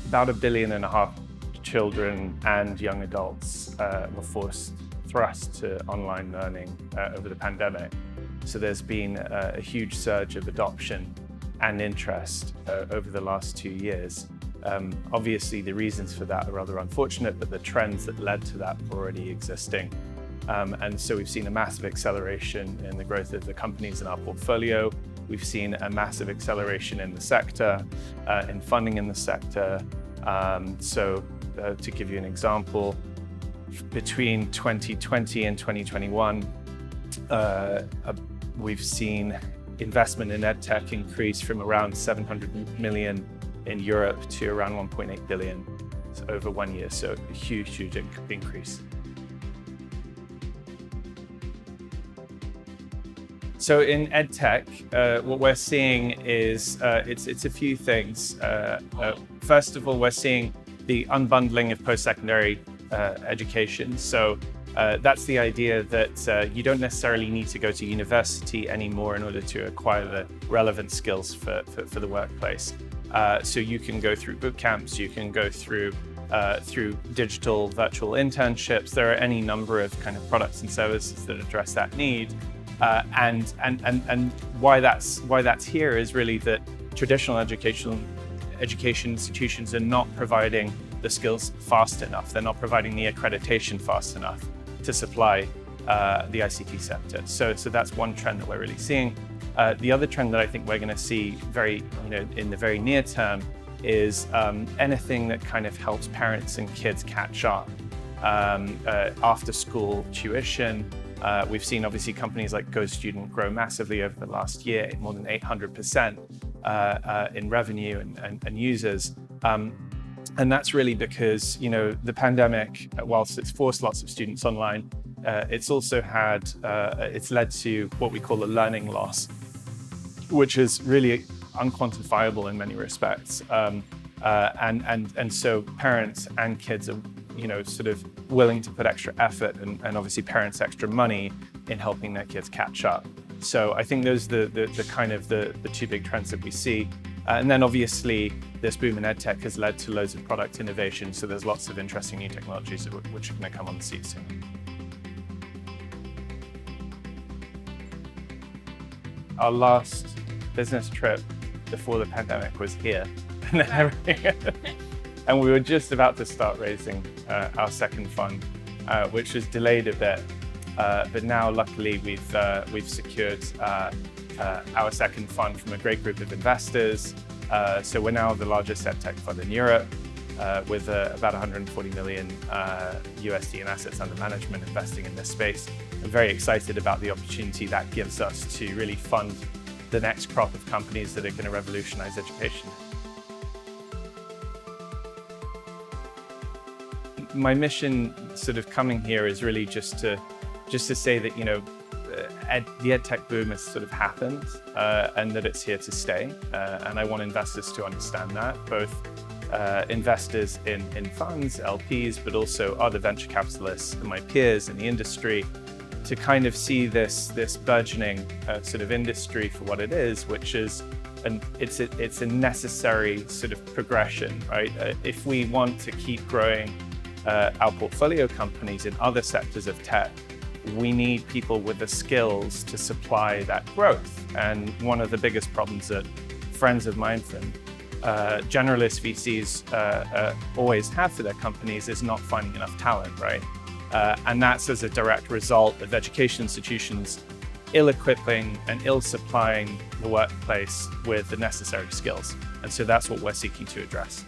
About 1.5 billion children and young adults were thrust to online learning over the pandemic. So there's been a huge surge of adoption and interest over the last 2 years. Obviously, the reasons for that are rather unfortunate, but the trends that led to that were already existing. And so we've seen a massive acceleration in the growth of the companies in our portfolio. We've seen a massive acceleration in the sector, in funding in the sector. To give you an example, between 2020 and 2021, we've seen investment in Edtech increase from around 700 million in Europe to around 1.8 billion over 1 year. So a huge increase. So in Edtech, what we're seeing is it's a few things. First of all, we're seeing the unbundling of post-secondary education. So that's the idea that you don't necessarily need to go to university anymore in order to acquire the relevant skills for the workplace. So you can go through boot camps, you can go through digital virtual internships. There are any number of kind of products and services that address that need. And why that's here is really that traditional education institutions are not providing the skills fast enough. They're not providing the accreditation fast enough to supply the ICT sector. So that's one trend that we're really seeing. The other trend that I think we're going to see in the very near term is anything that kind of helps parents and kids catch up. After school tuition. We've seen obviously companies like GoStudent grow massively over the last year, more than 800% in revenue and users. And that's really because, the pandemic, whilst it's forced lots of students online, it's also it's led to what we call a learning loss, which is really unquantifiable in many respects. And so parents and kids are sort of willing to put extra effort and obviously parents extra money in helping their kids catch up. So I think those are the kind of the two big trends that we see. And then obviously this boom in EdTech has led to loads of product innovation. So there's lots of interesting new technologies which are going to come on the scene soon. Our last business trip before the pandemic was here. And we were just about to start raising our second fund, which was delayed a bit. But now, luckily, we've secured our second fund from a great group of investors. So we're now the largest EdTech fund in Europe, with about 140 million USD in assets under management investing in this space. I'm very excited about the opportunity that gives us to really fund the next crop of companies that are going to revolutionize education. My mission sort of coming here is really just to say that, the EdTech boom has sort of happened and that it's here to stay. And I want investors to understand that, both investors in funds, LPs, but also other venture capitalists and my peers in the industry to kind of see this burgeoning sort of industry for what it is, which is it's a necessary sort of progression, right? If we want to keep growing our portfolio companies in other sectors of tech, we need people with the skills to supply that growth. And one of the biggest problems that friends of mine from generalist VCs always have for their companies is not finding enough talent, right? And that's as a direct result of education institutions ill-equipping and ill-supplying the workplace with the necessary skills. And so that's what we're seeking to address.